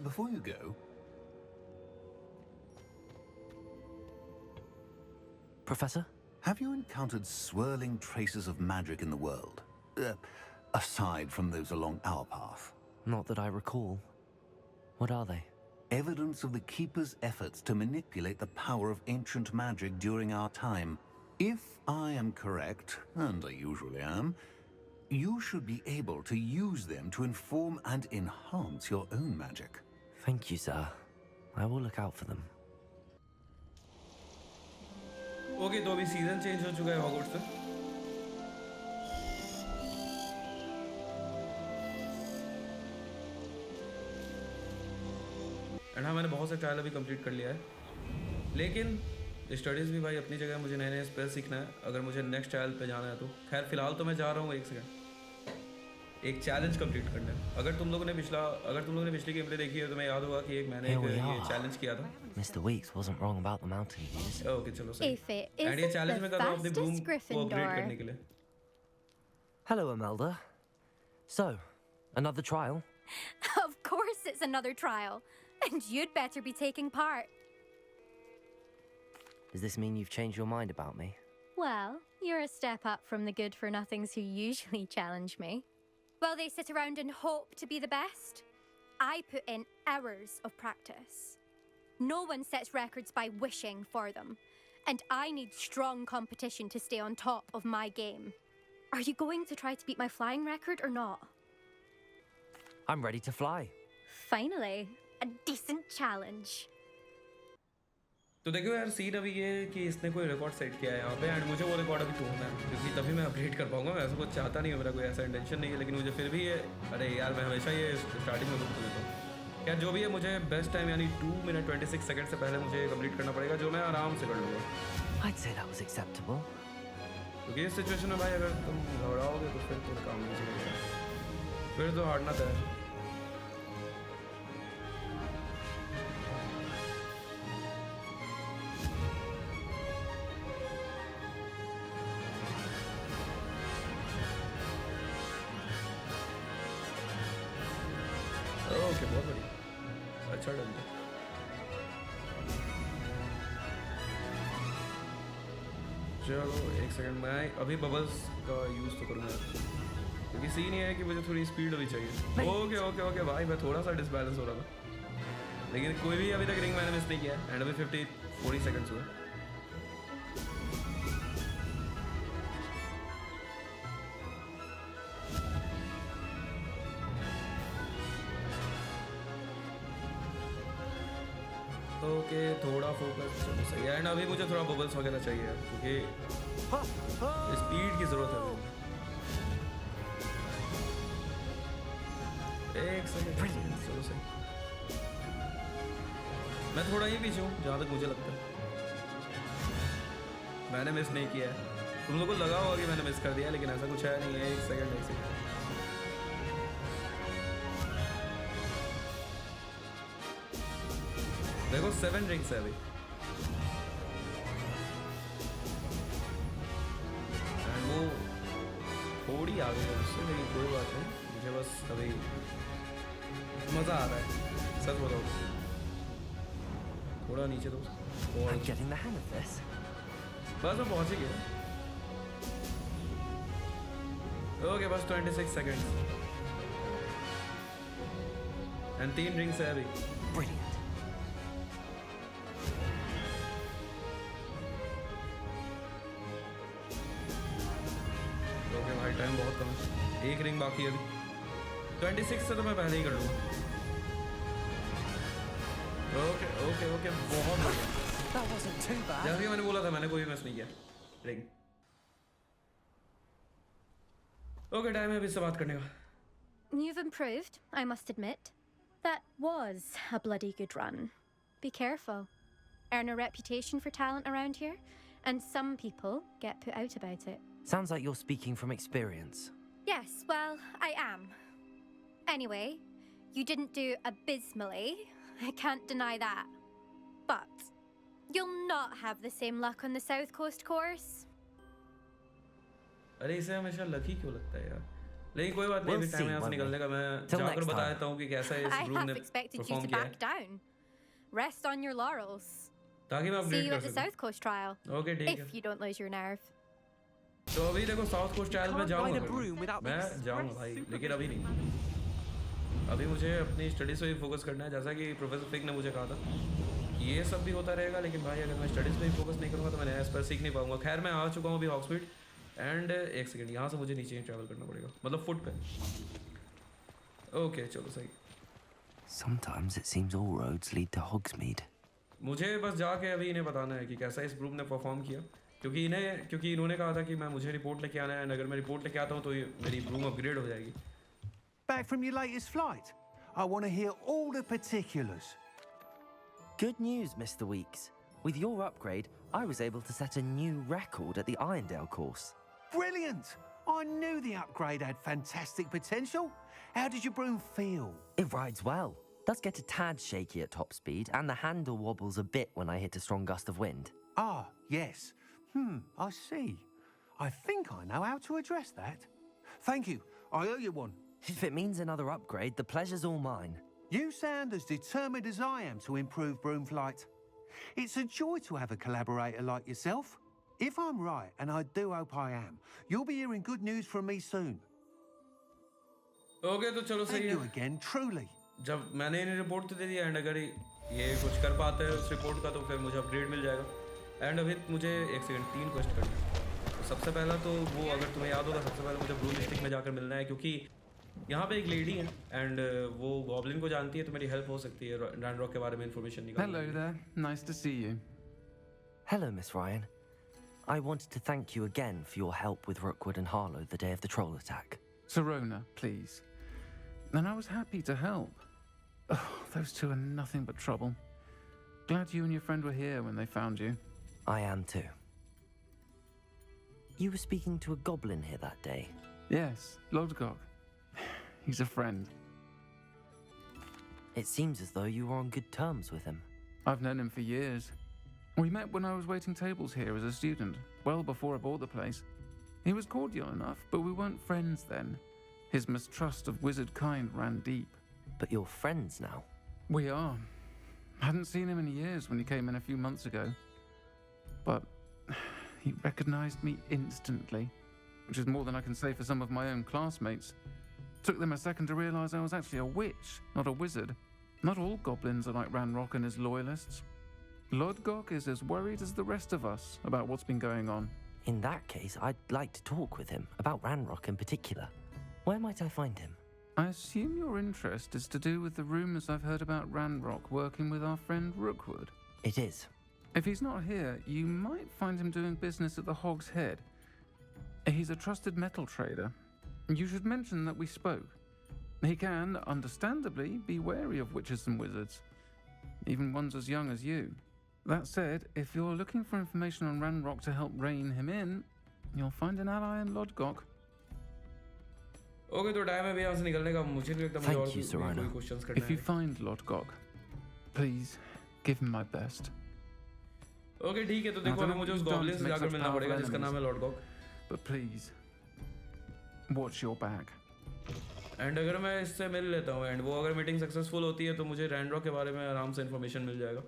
Before you go, Professor? have you encountered swirling traces of magic in the world? Aside from those along our path. Not that I recall. What are they? Evidence of the Keeper's efforts to manipulate the power of ancient magic during our time. If I am correct, and I usually am, you should be able to use them to inform and enhance your own magic. Thank you, sir. I will look out for them. Okay तो अभी सीजन चेंज हो चुका है हॉगवर्ट्स का. एंड हाँ, मैंने बहुत से ट्रायल अभी कंप्लीट कर लिया है, लेकिन स्टडीज़ भी भाई अपनी जगह. मुझे नए नए स्पेल सीखना है अगर मुझे नेक्स्ट ट्रायल पे जाना है तो. खैर फिलहाल तो मैं जा रहा हूँ. एक चैलेंज कंप्लीट करना है. अगर तुम लोगों ने पिछली गेम प्ले देखी है तो मैं याद होगा कि एक मैंने ये चैलेंज किया था. Mr. Weeks wasn't wrong about the mountain views. Okay चलो सही. If it एंड ये isn't चैलेंज में the कर रहा हूँ अपनी ब्रूम fastest को अपग्रेड करने Gryffindor. के लिए. Hello, Imelda. So, another trial? Of course it's another trial. And you'd better be taking part. Does this mean you've changed your mind about me? Well, you're a step up from the good-for-nothings who usually challenge me. While they sit around and hope to be the best, I put in hours of practice. No one sets records by wishing for them. And I need strong competition to stay on top of my game. Are you going to try to beat my flying record or not? I'm ready to fly. Finally, a decent challenge. तो देखो यार, सीन अभी ये है कि इसने कोई रिकॉर्ड सेट किया है यहाँ पे, एंड मुझे वो रिकॉर्ड अभी तोड़ना है क्योंकि तभी मैं अपडेट कर पाऊंगा. मैं ऐसा कुछ चाहता नहीं हूँ, मेरा कोई ऐसा इंटेंशन नहीं है, लेकिन मुझे फिर भी ये, अरे यार मैं हमेशा ये स्टार्टिंग में बुक देता हूँ. यार जो भी है, मुझे बेस्ट टाइम यानी 2 मिनट 26 सेकंड से पहले मुझे कंप्लीट करना पड़ेगा, जो मैं आराम से कर लूँगा. I'd say that was acceptable. क्योंकि इस सिचुएशन में भाई अगर तुम घबराओगे तो फिर तो काम नहीं चलेगा, फिर तो हारना तय है. ओके बहुत बढ़िया, अच्छा डन था. चलो एक सेकंड, मैं अभी बबल्स का यूज़ तो करूँगा क्योंकि सीन ये है कि मुझे थोड़ी स्पीड भी चाहिए. ओके ओके ओके भाई, मैं थोड़ा सा डिसबैलेंस हो रहा था, लेकिन कोई भी अभी तक रिंग मैंने मिस नहीं किया है. एंड अभी 40 सेकंड्स हुए. ओके थोड़ा फोकस, चलो सही है. एंड अभी मुझे थोड़ा बबल्स वगैरह चाहिए क्योंकि स्पीड की ज़रूरत है. एक सेकंड, चलो सही। मैं थोड़ा ही पीछे हूँ जहाँ तक मुझे लगता है। मैंने मिस नहीं किया है। तुम लोगों को लगा होगा कि मैंने मिस कर दिया, लेकिन ऐसा कुछ है नहीं है। एक सेकंड। देखो 7 रिंग्स है अभी। एंड वो थोड़ी आगे है उससे, लेकिन कोई बात नहीं। मुझे बस अभी मज़ा आ रहा है, सच बताओ। थोड़ा नीचे दो। I'm getting the hang of this. बस मैं पहुंच ही गया। ओके, बस 26 सेकंड्स एंड 3 रिंग्स है अभी। Brilliant. ओके भाई, टाइम बहुत कम है। 1 रिंग बाकी है अभी। 26 से तो मैं पहले ही कर लूँगा। ओके, बहुत बढ़िया। That wasn't too bad. जैसे कि मैंने बोला था, मैंने कोई मिस नहीं किया। रिंग। ओके, टाइम है अभी इससे बात करने का। You've improved, I must admit. That was a bloody good run. Be careful. Earn a reputation for talent around here, and some people get put out about it. Sounds like you're speaking from experience. Yes, well, I am. Anyway, you didn't do abysmally. I can't deny that. But you'll not have the same luck on the South Coast course. अरे इसे हमेशा लकी क्यों लगता है यार? लेकिन कोई बात नहीं, We'll अभी टाइम see, है यहाँ से won't we? निकलने का। मैं Till जाकर next बता time. देता हूँ कि कैसा I इस ग्रुप ने half expected you perform to किया है, back down. Rest on your laurels. ताकि मैं See अपडेट you कर at the सकूँ। South Coast trial. ओके ठीक है। If you don't lose your nerve. तो अभी देखो साउथ कोस्ट ट्रायल में Can't ride a जाऊँगा। broom without the मैं जाऊँगा express भाई, लेकिन अभी नहीं। अभी मुझे अपनी स्टडीज़ पे ही फोकस करना है। जैसा कि प्रोफेसर फिक ने मुझे कहा था, ये सब भी होता रहेगा, लेकिन भाई अगर मैं स्टडीज़ पे ही फोकस नहीं करूँगा तो मैं इस पर सीख नहीं पाऊँगा। खैर, मैं आ चुका हूँ अभी हॉगस्मीड। एंड एक सेकंड, यहाँ से मुझे नीचे ही ट्रैवल करना पड़ेगा, मतलब फुट पे। ओके चलो सही। Sometimes it seems all roads lead to Hogsmeade. मुझे बस जाके अभी इन्हें बताना है कि कैसा इस ग्रुप ने परफॉर्म किया, क्योंकि इन्होंने कहा था कि मैं मुझे रिपोर्ट लेके आना है। एंड अगर मैं रिपोर्ट लेके आता हूँ तो मेरी ब्रूम अपग्रेड हो जाएगी। Back from your latest flight? I want to hear all the particulars. Good news, Mr. Weeks. With your upgrade, I was able to set a new record at the Irondale course. Brilliant! I knew the upgrade had fantastic potential. How did your broom feel? It rides well. Does get a tad shaky at top speed, and the handle wobbles a bit when I hit a strong gust of wind. Ah, yes. I see. I think I know how to address that. Thank you. I owe you one. If it means another upgrade, the pleasure's all mine. You sound as determined as I am to improve broom flight. It's a joy to have a collaborator like yourself. If I'm right, and I do hope I am, you'll be hearing good news from me soon. Okay तो चलो Thank सही you है। again, truly. जब मैंने इन्हें रिपोर्ट तो दे दिया, एंड अगर ये कुछ कर पाते हैं उस रिपोर्ट का तो फिर मुझे अपग्रेड मिल जाएगा। एंड अभी मुझे एक सेकंड 3 क्वेश्चन करना है। तो सबसे पहला तो वो, अगर तुम्हें याद होगा, सबसे पहले मुझे ब्रूम स्टिक में जाकर मिलना है, क्योंकि यहाँ पे एक लेडी है एंड वो गॉब्लिन को जानती है, तो मेरी हेल्प हो सकती है रैनरॉक के बारे में इन्फॉर्मेशन निकालने Hello में। there. Nice to see you. Hello, Miss Ryan. I wanted to thank you again for your help with Rookwood and Harlow the day of the troll attack. Serona, please. And I was happy to help. Oh, those two are nothing but trouble. Glad you and your friend were here when they found you. I am too. You were speaking to a goblin here that day. Yes, Lodgok. He's a friend. It seems as though you were on good terms with him. I've known him for years. We met when I was waiting tables here as a student, well before I bought the place. He was cordial enough, but we weren't friends then. His mistrust of wizard kind ran deep. But you're friends now. We are. Hadn't seen him in years when he came in a few months ago. But he recognized me instantly, which is more than I can say for some of my own classmates. Took them a second to realize I was actually a witch, not a wizard. Not all goblins are like Ranrock and his loyalists. Lodgok is as worried as the rest of us about what's been going on. In that case, I'd like to talk with him, about Ranrock in particular. Where might I find him? I assume your interest is to do with the rumors I've heard about Ranrock working with our friend Rookwood. It is. If he's not here, you might find him doing business at the Hog's Head. He's a trusted metal trader. You should mention that we spoke. He can, understandably, be wary of witches and wizards, even ones as young as you. That said, if you're looking for information on Ranrock to help rein him in, you'll find an ally in Lodgok. Okay, तो टाइम है भी यहाँ से निकलने का. मुझे नहीं लगता मुझे Thank और you, Serrano. कोई क्वेश्चंस करना If you है. find Lodgok, please give him my best. Okay, ठीक है. तो देखो I don't अभी know मुझे what उस you've done गॉब्लिन to से make जाकर such मिलना पड़ेगा powerful जिसका नाम है enemies. Lord Gogh. But please, watch your back. And अगर मैं इससे मिल लेता हूँ एंड वो अगर मीटिंग सक्सेसफुल होती है तो मुझे रैंड्रॉक के बारे में आराम से इन्फॉर्मेशन मिल जाएगा.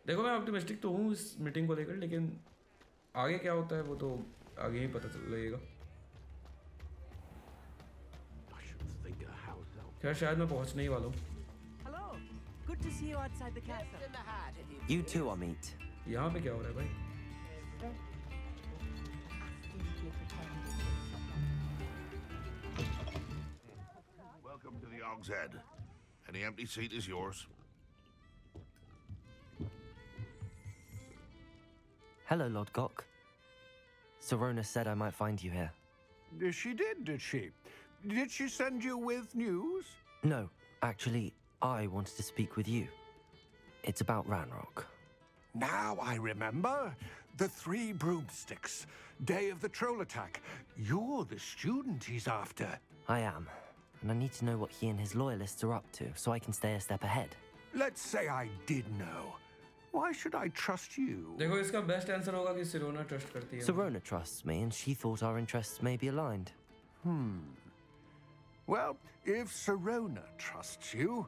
देखो मैं ऑप्टिमिस्टिक तो हूँ इस मीटिंग को लेकर, लेकिन आगे क्या होता है वो तो आगे ही पता चल लगेगा. खैर शायद मैं पहुँचने ही वाला हूँ. Hello. Good to see you outside the castle. You too, Amit. यहाँ पे क्या हो रहा है भाई? Welcome to the Og's Head. Any empty seat is yours. Hello, Lodgok. Serrona said I might find you here. She did she? Did she send you with news? No, actually, I wanted to speak with you. It's about Ranrock. Now I remember. The 3 broomsticks. Day of the troll attack. You're the student he's after. I am, and I need to know what he and his loyalists are up to so I can stay a step ahead. Let's say I did know. Why should I trust you? देखो इसका बेस्ट आंसर होगा कि सिरोना ट्रस्ट करती है. Serrona trusts me, and she thought our interests may be aligned. Well, if Serrona trusts you,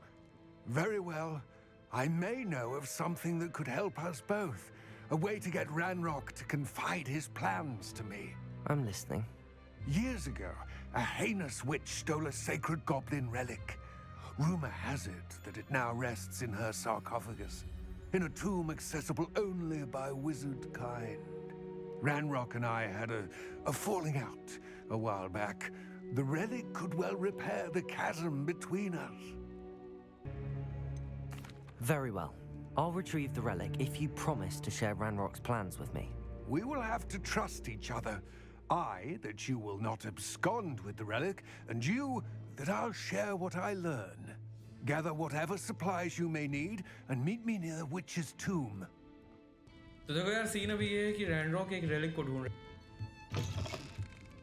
very well. I may know of something that could help us both. A way to get Ranrock to confide his plans to me. I'm listening. Years ago, a heinous witch stole a sacred goblin relic. Rumor has it that it now rests in her sarcophagus, in a tomb accessible only by wizard kind. Ranrock and I had a falling out a while back. The relic could well repair the chasm between us. Very well. I'll retrieve the relic if you promise to share Ranrock's plans with me. We will have to trust each other. I, that you will not abscond with the relic, and you, that I'll share what I learn. Gather whatever supplies you may need, and meet me near the witch's tomb. तो देखो यार सीन अभी ये है कि रैंड्रॉक एक रेलिक को ढूंढ रहा है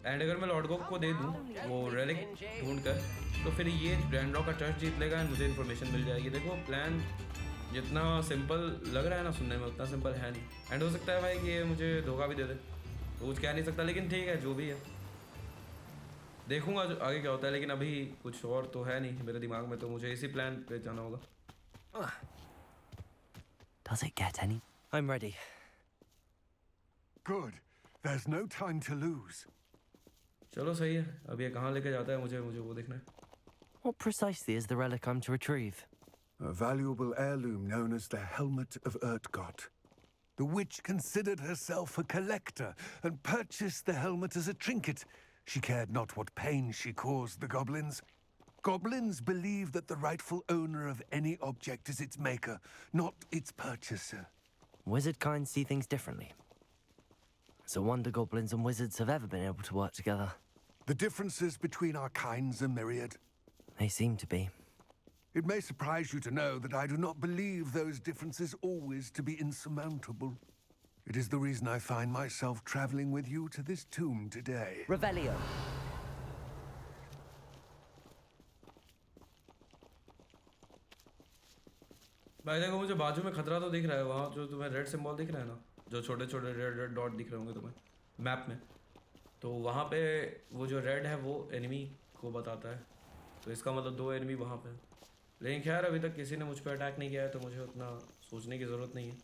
एंड अगर मैं लॉर्ड गॉक को दे दूं वो रेलिक ढूंढ कर तो फिर ये रैंड्रॉक का ट्रस्ट जीत लेगा एंड मुझे इन्फॉर्मेशन मिल जाएगी. देखो प्लान जितना सिंपल लग रहा है ना सुनने में उतना सिंपल है नहीं एंड हो सकता है भाई कि ये मुझे धोखा भी दे दे. तो कुछ कह नहीं सकता, लेकिन ठीक है जो भी है देखूंगा आगे क्या होता है. लेकिन अभी कुछ और तो है नहीं मेरे दिमाग में, तो मुझे इसी प्लान पे जाना होगा. Does it get any? I'm ready. Good. There's no time to lose. चलो सही है. अब ये कहाँ लेके जाता है मुझे वो देखना है. What precisely is the relic I'm to retrieve? A valuable heirloom known as the Helmet of Urtgott. The witch considered herself a collector and purchased the helmet as a trinket. She cared not what pain she caused the goblins. Goblins believe that the rightful owner of any object is its maker, not its purchaser. Wizard kind see things differently. It's a wonder goblins and wizards have ever been able to work together. The differences between our kinds are myriad. They seem to be. It may surprise you to know that I do not believe those differences always to be insurmountable. It is the reason I find myself traveling with you to this tomb today. Revelio. भाई देखो मुझे बाजू में खतरा तो दिख रहा है. वहाँ जो तुम्हें रेड सिंबल दिख रहा है ना, जो छोटे छोटे रेड रेड डॉट दिख रहे होंगे तुम्हें मैप में, तो वहाँ पे वो जो रेड है वो एनिमी को बताता है. तो इसका मतलब 2 एनिमी वहाँ पे. लेकिन खैर अभी तक किसी ने मुझ पर अटैक नहीं किया है तो मुझे उतना सोचने की ज़रूरत नहीं है.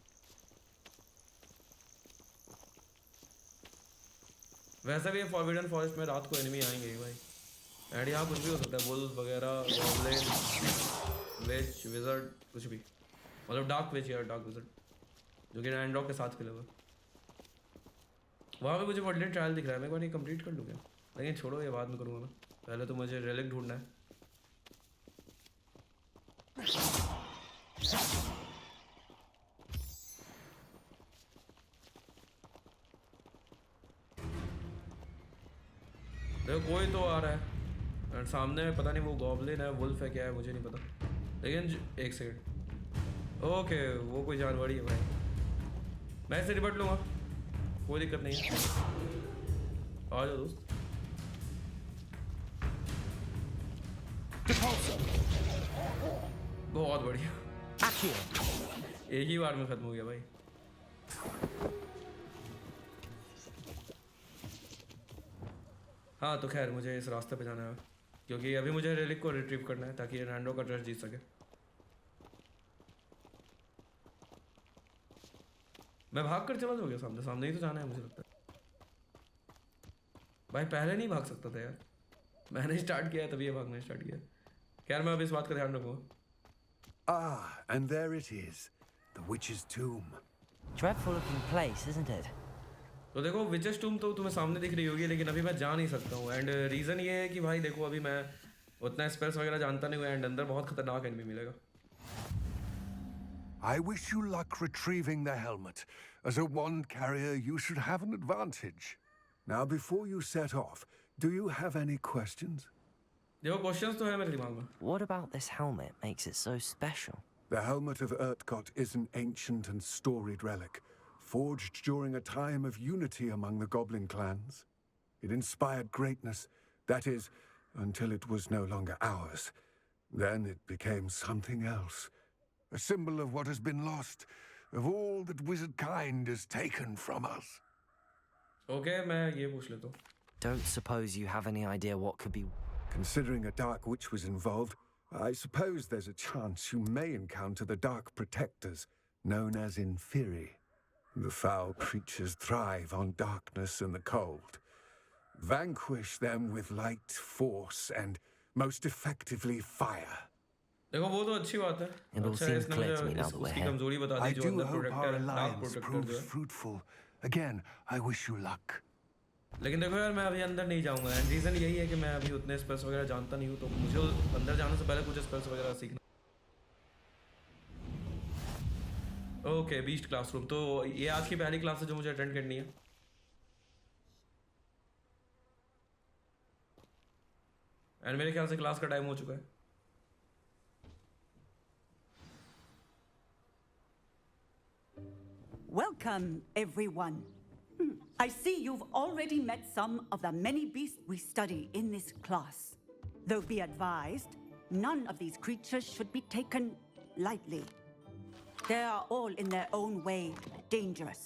वैसे भी फॉरबिडन फॉरेस्ट में रात को एनिमी आएंगे ही भाई. एंड यहाँ कुछ भी हो सकता है, वुल्फ वगैरह, गॉब्लिन, विच, विज़र्ड, कुछ भी. मतलब डार्क विच या डार्क विज़र्ड जो कि रैंड्रॉक के साथ खेले हुए. वहाँ पे मुझे वर्ल्ड ट्रायल दिख रहा है. मैं एक बार ये कंप्लीट कर लूँगा, लेकिन छोड़ो ये बाद में करूँगा मैं. पहले तो मुझे रेलिक ढूंढना है. देखो कोई तो आ रहा है और सामने पता नहीं वो गॉब्लिन है, वुल्फ है, क्या है मुझे नहीं पता, लेकिन एक सेकंड। ओके वो कोई जानवर ही है भाई, मैं इसे निपट लूँगा, कोई दिक्कत नहीं है। आ जाओ दोस्त। बहुत बढ़िया, एक ही बार में खत्म हो गया भाई। हाँ तो खैर मुझे इस रास्ते पे जाना है क्योंकि अभी मुझे रेलिक को रिट्रीव करना है ताकि रैंडो का ट्रस्ट जीत सके। मैं भाग कर चला जाऊँगा सामने, सामने ही तो जाना है मुझे लगता है। भाई पहले नहीं भाग सकता था यार, मैंने स्टार्ट किया तभी ये भागना स्टार्ट किया। खैर मैं अब इस बात का ध्यान रखूँगा। Ah, and there it is, the witch's tomb. Dreadful looking place, isn't it? तो देखो विचेस टूम तो तुम्हें सामने दिख रही होगी, लेकिन अभी मैं जा नहीं सकता हूँ। एंड रीज़न ये है कि भाई देखो अभी मैं उतना स्पेल्स वगैरह जानता नहीं हूँ एंड अंदर बहुत खतरनाक एनिमी मिलेगा। I wish you luck retrieving the helmet. As a wand carrier, you should have an advantage. Now, before you set off, do you have any questions? देखो क्वेश्चंस तो है मेरे दिमाग में। What about this helmet makes it so special? The helmet of Urtkot is an ancient and storied relic, forged during a time of unity among the goblin clans. It inspired greatness, that is, until it was no longer ours. Then it became something else. A symbol of what has been lost, of all that wizard kind has taken from us. Okay, मैं ये पूछ लेता हूँ। Don't suppose you have any idea what could be... Considering a dark witch was involved, I suppose there's a chance you may encounter the dark protectors, known as Inferi. The foul creatures thrive on darkness and the cold. Vanquish them with light, force, and most effectively fire. देखो वो तो अच्छी बात है। It all seems clear to me now that we're उसकी here. कमजोरी बता I दी जो do अंदर hope our protector dark alliance protector proves जो है। fruitful. Again, I wish you luck. लेकिन देखो यार मैं अभी अंदर नहीं जाऊंगा एंड रीज़न यही है कि मैं अभी उतने स्पेल्स वगैरह जानता नहीं हूँ, तो मुझे अंदर जाने से पहले कुछ स्पेल्स वगैरह सीखना। ओके बीस्ट क्लासरूम, तो ये आज की पहली क्लास है जो मुझे अटेंड करनी है। एंड मेरे ख्याल से क्लास का टाइम हो चुका है। Welcome, everyone. I see you've already met some of the many beasts we study in this class. Though be advised, none of these creatures should be taken lightly. They are all in their own way dangerous,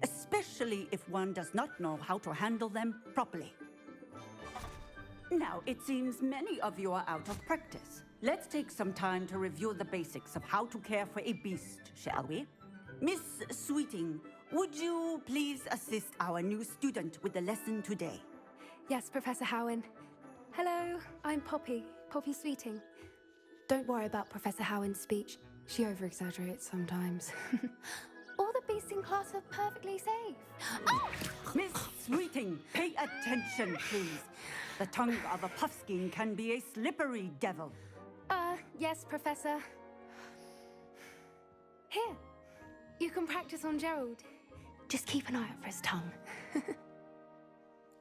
especially if one does not know how to handle them properly. Now, it seems many of you are out of practice. Let's take some time to review the basics of how to care for a beast, shall we? Miss Sweeting, would you please assist our new student with the lesson today? Yes, Professor Howen. Hello, I'm Poppy Sweeting. Don't worry about Professor Howen's speech. She over-exaggerates sometimes. All the beasts in class are perfectly safe. Oh! Miss Sweeting, pay attention, please. The tongue of a puffskein can be a slippery devil. Yes, Professor. Here, you can practice on Gerald. Just keep an eye out for his tongue.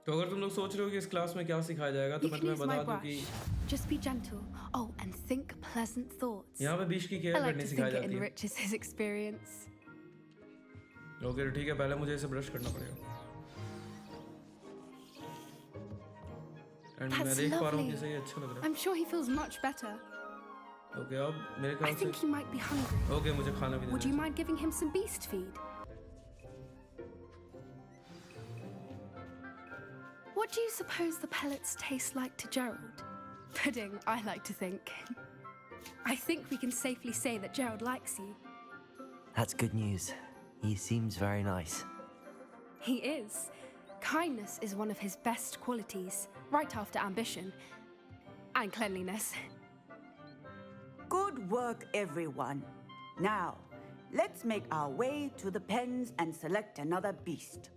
तो अगर तुम लोग सोच रहे हो कि इस क्लास में क्या सिखाया जाएगा तो मैं तुम्हें बता दूं कि Just be gentle. Oh, and think pleasant thoughts. यहाँ पे बीच की केयर करनी सिखाई जाती है। I like to think it enriches his experience. Okay ठीक है, पहले मुझे इसे ब्रश करना पड़ेगा। एंड मैं देख पा रहा हूँ कि इसे ये अच्छा लग रहा है। I'm sure he feels much better. Okay अब मेरे ख्याल से I think he might be hungry. Okay मुझे खाना भी देना। Would you mind giving him some beast feed? What do you suppose the pellets taste like to Gerald? Pudding, I like to think. I think we can safely say that Gerald likes you. That's good news. He seems very nice. He is. Kindness is one of his best qualities, right after ambition and cleanliness. Good work, everyone. Now, let's make our way to the pens and select another beast.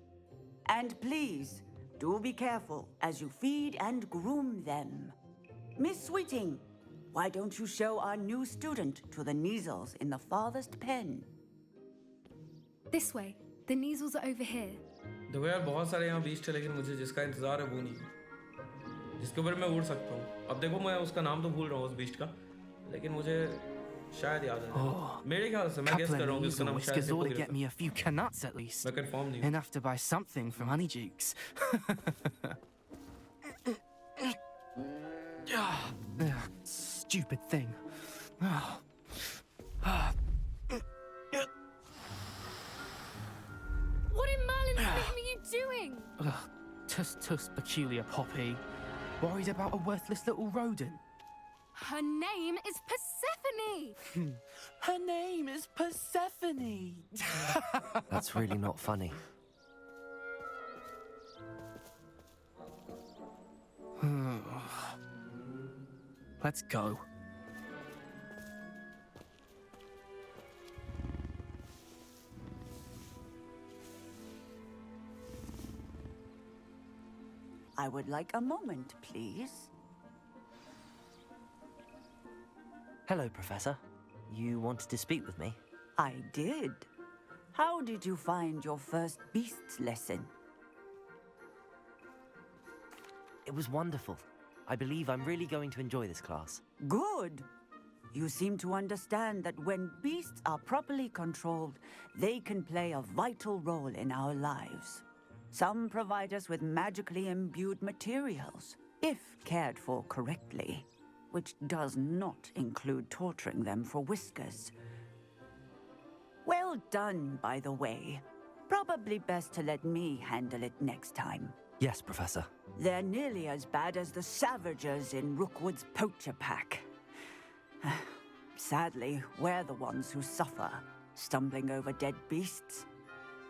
And please, do be careful as you feed and groom them. Miss Sweeting, why don't you show our new student to the Neasels in the farthest pen? This way. The Neasels are over here. देखो यार बहुत सारे यहाँ बीस्ट है लेकिन मुझे जिसका इंतजार है वो नहीं है। जिसके ऊपर मैं उड़ सकता हूँ। अब देखो मैं उसका नाम तो भूल रहा हूँ उस बीस्ट का, लेकिन मुझे शायद याद है। मेरे ख्याल से मैं गेस कर रहा हूँ कि उसका नाम शायद ought to get me a few canuts at least. मैं कंफर्म नहीं हूँ। Enough to buy something from Honeydukes. Stupid thing. What in Merlin's name are you doing? Tuss, peculiar Poppy. Worried about a worthless little rodent? Her name is Persephone. Her name is Persephone. That's really not funny. Let's go. I would like a moment, please. Hello, Professor. You wanted to speak with me? I did. How did you find your first beasts lesson? It was wonderful. I believe I'm really going to enjoy this class. Good. You seem to understand that when beasts are properly controlled, they can play a vital role in our lives. Some provide us with magically imbued materials, if cared for correctly, which does not include torturing them for whiskers. Well done, by the way. Probably best to let me handle it next time. Yes, Professor. They're nearly as bad as the Savagers in Rookwood's poacher pack. Sadly, we're the ones who suffer, stumbling over dead beasts.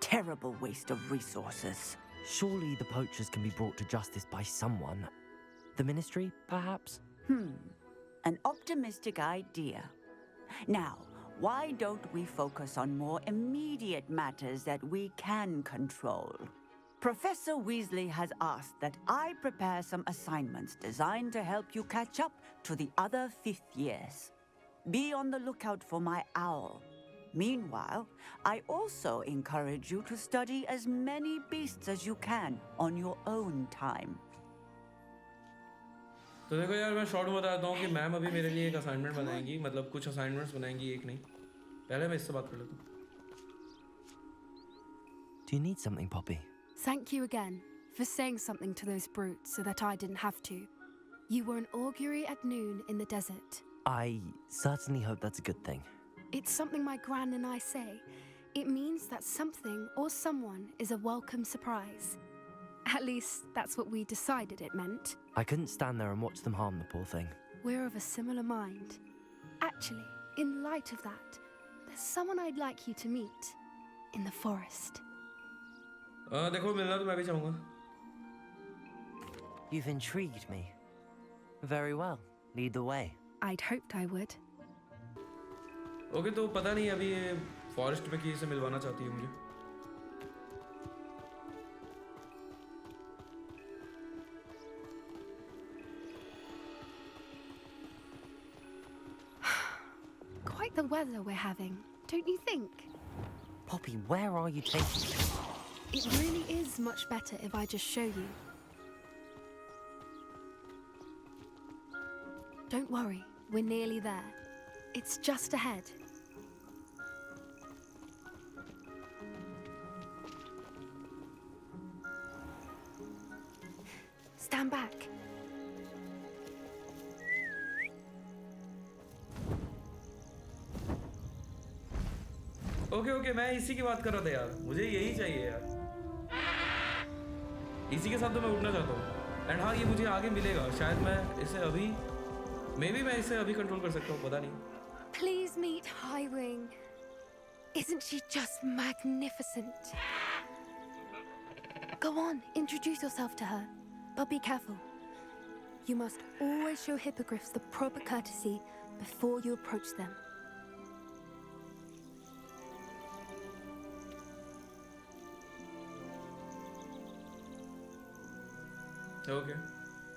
Terrible waste of resources. Surely the poachers can be brought to justice by someone. The Ministry, perhaps? An optimistic idea. Now, why don't we focus on more immediate matters that we can control? Professor Weasley has asked that I prepare some assignments designed to help you catch up to the other 5th years. Be on the lookout for my owl. Meanwhile, I also encourage you to study as many beasts as you can on your own time. तो देखो यार, मैं शॉर्ट में बताता हूँ कि मैम अभी मेरे लिए एक असाइनमेंट बनाएंगी, मतलब कुछ असाइनमेंट्स बनाएंगी, एक नहीं। पहले मैं इससे बात कर लेता हूँ। Do you need something, Poppy? Thank you again for saying something to those brutes so that I didn't have to. You were an augury at noon in the desert. I certainly hope that's a good thing. It's something my gran and I say. It means that something or someone is a welcome surprise. At least, that's what we decided it meant. I couldn't stand there and watch them harm the poor thing. We're of a similar mind. Actually, in light of that, there's someone I'd like you to meet in the forest. देखो मिलना तो मैं भी चाहूँगा। You've intrigued me. Very well. Lead the way. I'd hoped I would. Okay, तो पता नहीं अभी ये फॉरेस्ट में किसी से मिलवाना चाहती है मुझे। Quite the weather we're having, don't you think? Poppy, where are you taking me? It really is much better if I just show you. Don't worry, we're nearly there. It's just ahead. Stand back. Okay, मैं इसी की बात कर रहा था यार, मुझे यही चाहिए यार। इसी के साथ तो मैं उड़ना चाहता हूँ। एंड हाँ, ये मुझे आगे मिलेगा, शायद मैं इसे अभी, मे बी मैं इसे अभी कंट्रोल कर सकता हूँ, पता नहीं। Please meet Highwing. Isn't she just magnificent? Go on, introduce yourself to her, but be careful. You must always show hippogriffs the proper courtesy before you approach them. Okay,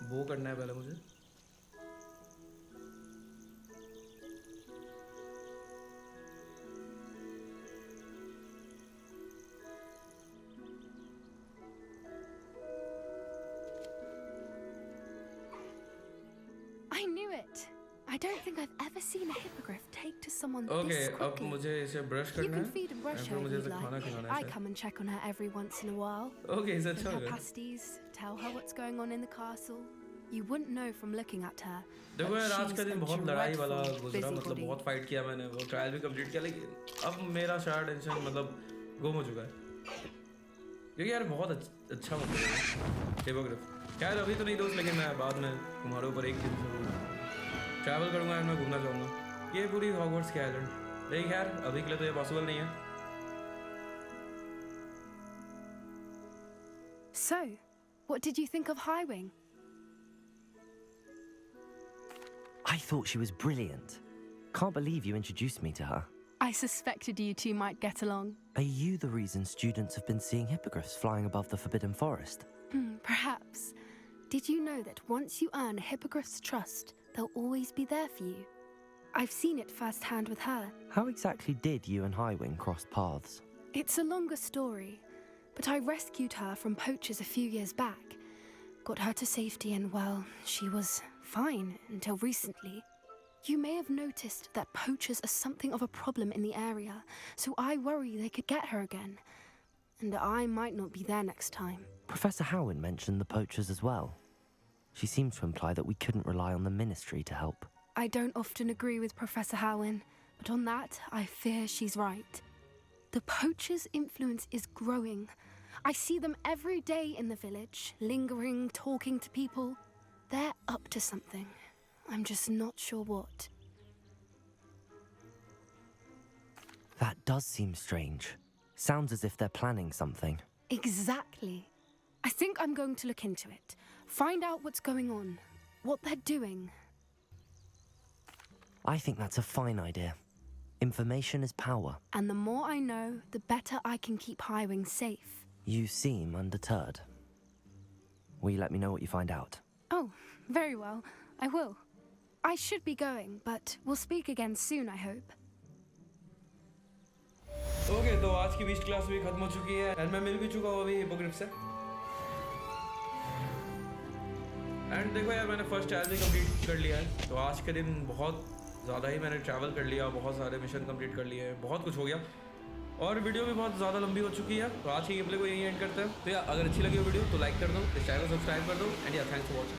वो करना है पहले मुझे। don't think I've ever seen a hippogriff take to someone okay this अब quickly. मुझे इसे ब्रश You करना can है feed and brush और her फिर if मुझे you'd इसे खाना like. खिलाना I है come and check on her every once in a while. Okay इसे अच्छा Bring हो her गया pasties, tell her what's going on in the castle. You wouldn't know from looking at her. देखो but यार आज का she's दिन a बहुत लड़ाई वाला dreadful गुजरा मतलब busybody. बहुत फाइट किया मैंने वो ट्रायल भी कंप्लीट किया लेकिन अब मेरा सारा टेंशन मतलब गुम हो चुका है क्योंकि यार बहुत अच्छा मतलब है हिपोग्रिफ यार अभी तो नहीं दोस्त लेकिन मैं बाद में तुम्हारे ऊपर एक दिन जरूर ट्रैवल करूँगा एंड मैं घूमना चाहूँगा ये पूरी हॉगवर्ट्स की आइलैंड लेकिन यार अभी के लिए तो ये पॉसिबल नहीं है So, what did you think of Highwing? I thought she was brilliant. Can't believe you introduced me to her. I suspected you two might get along. Are you the reason students have been seeing hippogriffs flying above the Forbidden Forest? Perhaps. Did you know that once you earn a hippogriff's trust, they'll always be there for you? I've seen it firsthand with her. How exactly did you and Highwing cross paths? It's a longer story, but I rescued her from poachers a few years back. Got her to safety and, well, she was fine until recently. You may have noticed that poachers are something of a problem in the area, so I worry they could get her again. And I might not be there next time. Professor Howin mentioned the poachers as well. She seemed to imply that we couldn't rely on the Ministry to help. I don't often agree with Professor Howin, but on that, I fear she's right. The poachers' influence is growing. I see them every day in the village, lingering, talking to people. They're up to something. I'm just not sure what. That does seem strange. Sounds as if they're planning something. Exactly. I think I'm going to look into it. Find out what's going on, what they're doing. I think that's a fine idea. Information is power. And the more I know, the better I can keep Highwing safe. You seem undeterred. Will you let me know what you find out? Oh, very well. I will. I should be going, but we'll speak again soon, I hope. Okay तो आज की 20 क्लास भी खत्म हो चुकी है एंड मैं मिल भी चुका हूँ अभी हिपोग्रिफ से एंड देखो यार मैंने फर्स्ट ट्रायल भी कंप्लीट कर लिया है तो आज के दिन बहुत ज़्यादा ही मैंने ट्रैवल कर लिया बहुत सारे मिशन कंप्लीट कर लिए बहुत कुछ हो गया और वीडियो भी बहुत ज़्यादा लंबी हो चुकी है तो आज की गेम प्ले को यहीं एंड करते हैं तो यार अगर अच्छी लगी हो वीडियो तो लाइक कर दो इस चैनल को सब्सक्राइब कर दो एंड यार थैंक्स फॉर वॉचिंग